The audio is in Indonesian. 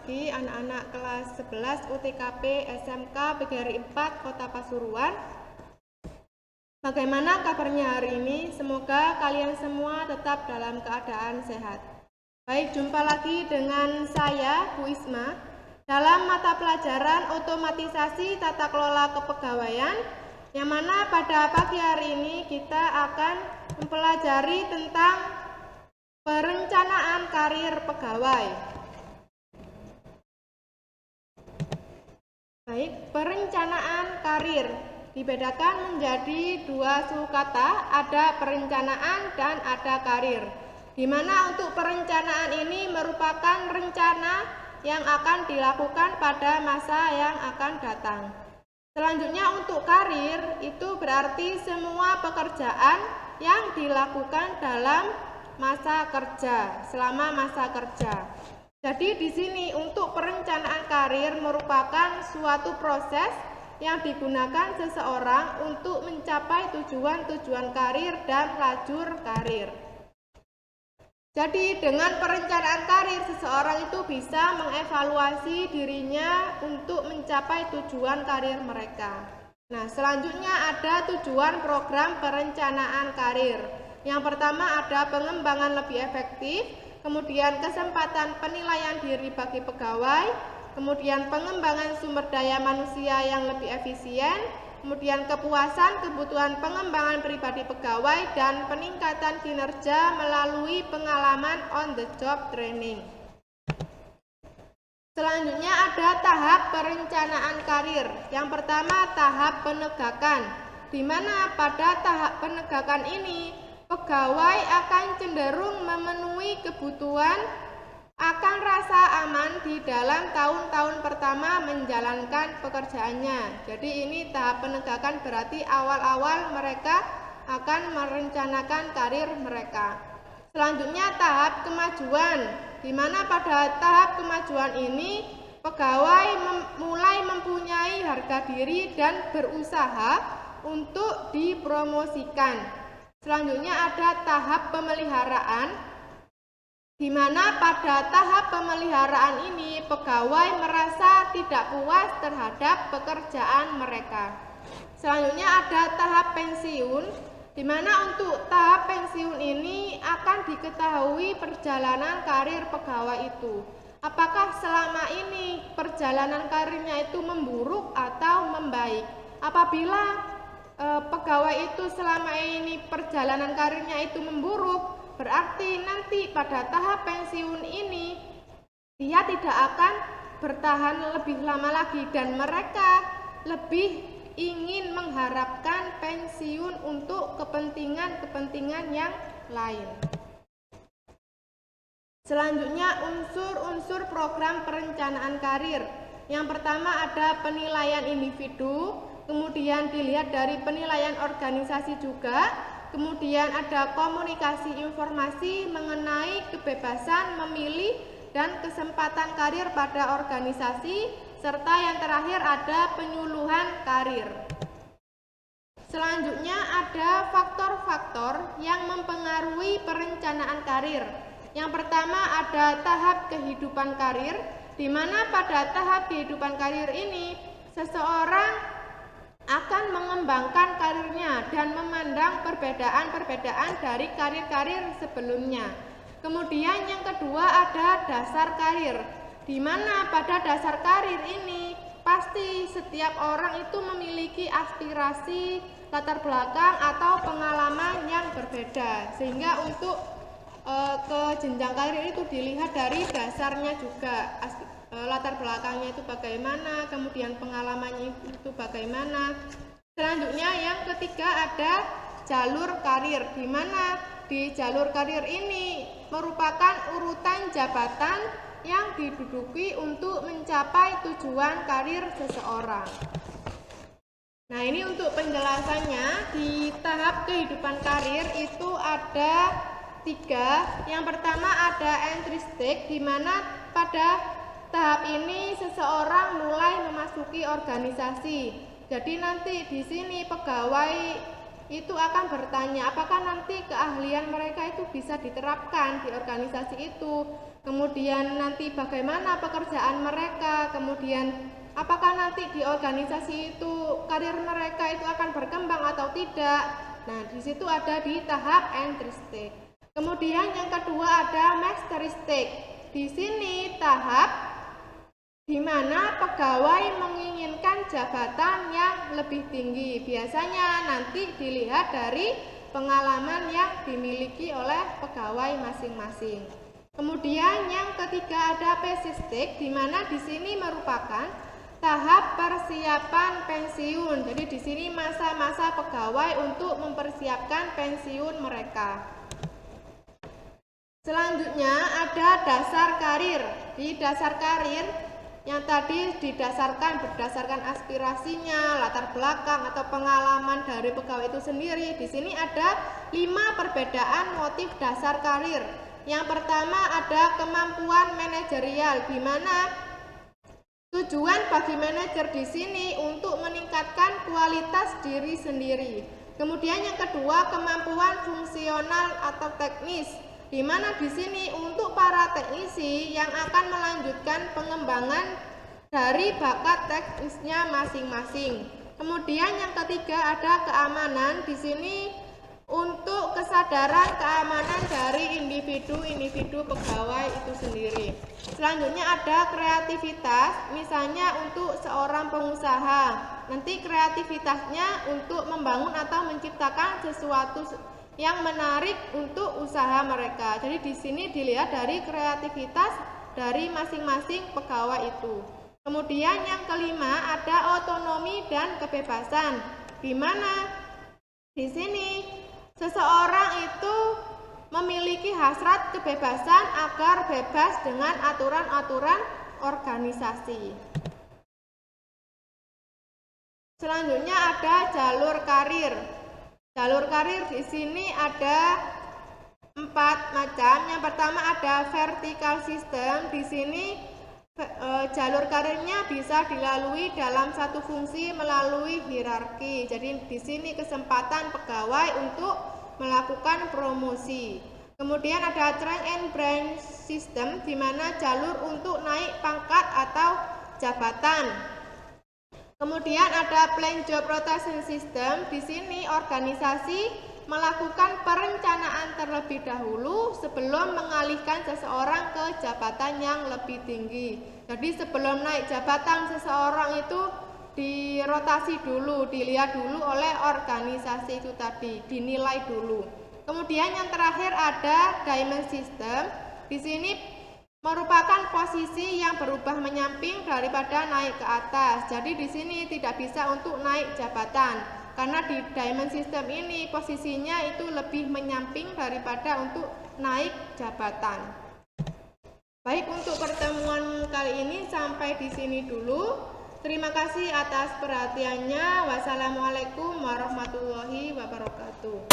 pagi anak-anak kelas 11 UTKP SMK PGRI 4 Kota Pasuruan. Bagaimana kabarnya hari ini? Semoga kalian semua tetap dalam keadaan sehat. Baik, jumpa lagi dengan saya, Bu Isma, dalam mata pelajaran Otomatisasi Tata Kelola Kepegawaian, yang mana pada pagi hari ini kita akan mempelajari tentang perencanaan karir pegawai. Baik, perencanaan karir dibedakan menjadi dua suku kata, ada perencanaan dan ada karir. Di mana untuk perencanaan ini merupakan rencana yang akan dilakukan pada masa yang akan datang. Selanjutnya untuk karir itu berarti semua pekerjaan yang dilakukan dalam masa kerja, selama masa kerja. Jadi di sini untuk perencanaan karir merupakan suatu proses yang digunakan seseorang untuk mencapai tujuan-tujuan karir dan lajur karir. Jadi dengan perencanaan karir seseorang itu bisa mengevaluasi dirinya untuk mencapai tujuan karir mereka. Nah, selanjutnya ada tujuan program perencanaan karir. Yang pertama ada pengembangan lebih efektif, kemudian kesempatan penilaian diri bagi pegawai, kemudian pengembangan sumber daya manusia yang lebih efisien, kemudian kepuasan kebutuhan pengembangan pribadi pegawai, dan peningkatan kinerja melalui pengalaman on the job training. Selanjutnya ada tahap perencanaan karir. Yang pertama tahap penegakan, di mana pada tahap penegakan ini pegawai akan cenderung memenuhi kebutuhan akan rasa aman di dalam tahun-tahun pertama menjalankan pekerjaannya. Jadi ini tahap penegakan berarti awal-awal mereka akan merencanakan karir mereka. Selanjutnya tahap kemajuan, di mana pada tahap kemajuan ini pegawai mulai mempunyai harga diri dan berusaha untuk dipromosikan. Selanjutnya ada tahap pemeliharaan, di mana pada tahap pemeliharaan ini pegawai merasa tidak puas terhadap pekerjaan mereka. Selanjutnya ada tahap pensiun, di mana untuk tahap pensiun ini akan diketahui perjalanan karir pegawai itu. Apakah selama ini perjalanan karirnya itu memburuk atau membaik? Apabila pegawai itu selama ini perjalanan karirnya itu memburuk, berarti nanti pada tahap pensiun ini dia tidak akan bertahan lebih lama lagi dan mereka lebih ingin mengharapkan pensiun untuk kepentingan-kepentingan yang lain. Selanjutnya unsur-unsur program perencanaan karir. Yang pertama ada penilaian individu, kemudian dilihat dari penilaian organisasi juga. Kemudian ada komunikasi informasi mengenai kebebasan memilih dan kesempatan karir pada organisasi, serta yang terakhir ada penyuluhan karir. Selanjutnya ada faktor-faktor yang mempengaruhi perencanaan karir. Yang pertama ada tahap kehidupan karir, di mana pada tahap kehidupan karir ini seseorang akan mengembangkan karirnya dan memandang perbedaan-perbedaan dari karir-karir sebelumnya. Kemudian yang kedua ada dasar karir, di mana pada dasar karir ini pasti setiap orang itu memiliki aspirasi, latar belakang atau pengalaman yang berbeda, sehingga untuk ke jenjang karir itu dilihat dari dasarnya juga, latar belakangnya itu bagaimana, kemudian pengalamannya itu bagaimana. Selanjutnya yang ketiga ada jalur karir, di mana di jalur karir ini merupakan urutan jabatan yang diduduki untuk mencapai tujuan karir seseorang. Nah, ini untuk penjelasannya. Di tahap kehidupan karir itu ada 3. Yang pertama ada entry stage, di mana pada tahap ini seseorang mulai memasuki organisasi. Jadi nanti di sini pegawai itu akan bertanya apakah nanti keahlian mereka itu bisa diterapkan di organisasi itu. kemudian nanti bagaimana pekerjaan mereka, kemudian apakah nanti di organisasi itu karir mereka itu akan berkembang atau tidak. Nah, di situ ada di tahap entry stage. Kemudian yang kedua ada mastery stage. Di sini tahap di mana pegawai menginginkan jabatan yang lebih tinggi. Biasanya nanti dilihat dari pengalaman yang dimiliki oleh pegawai masing-masing. Kemudian yang ketiga ada phase stage, di mana di sini merupakan tahap persiapan pensiun. Jadi di sini masa-masa pegawai untuk mempersiapkan pensiun mereka. Selanjutnya ada dasar karir. Di dasar karir yang tadi berdasarkan aspirasinya, latar belakang atau pengalaman dari pegawai itu sendiri. Di sini ada 5 perbedaan motif dasar karir. Yang pertama ada kemampuan manajerial, di mana tujuan bagi manajer di sini untuk meningkatkan kualitas diri sendiri. Kemudian yang kedua kemampuan fungsional atau teknis, di mana di sini untuk para teknisi yang akan melanjutkan pengembangan dari bakat teknisnya masing-masing. Kemudian yang ketiga ada keamanan, di sini untuk kesadaran keamanan dari individu pegawai itu sendiri. Selanjutnya ada kreativitas, misalnya untuk seorang pengusaha, nanti kreativitasnya untuk membangun atau menciptakan sesuatu yang menarik untuk usaha mereka. Jadi di sini dilihat dari kreativitas dari masing-masing pegawai itu. Kemudian yang kelima ada otonomi dan kebebasan, di mana di sini seseorang itu memiliki hasrat kebebasan agar bebas dengan aturan-aturan organisasi. Selanjutnya ada jalur karir. Jalur karir di sini ada 4 macam. Yang pertama ada vertical system. Di sini jalur karirnya bisa dilalui dalam satu fungsi melalui hierarki. Jadi di sini kesempatan pegawai untuk melakukan promosi. Kemudian ada rank and branch system, di mana jalur untuk naik pangkat atau jabatan. Kemudian ada plan job rotation system. Di sini organisasi melakukan perencanaan terlebih dahulu sebelum mengalihkan seseorang ke jabatan yang lebih tinggi. Jadi sebelum naik jabatan seseorang itu dirotasi dulu, dilihat dulu oleh organisasi itu tadi, dinilai dulu. Kemudian yang terakhir ada diamond system. Di sini merupakan posisi yang berubah menyamping daripada naik ke atas. Jadi di sini tidak bisa untuk naik jabatan, karena di diamond system ini posisinya itu lebih menyamping daripada untuk naik jabatan. Baik, untuk pertemuan kali ini sampai di sini dulu. Terima kasih atas perhatiannya. Wassalamualaikum warahmatullahi wabarakatuh.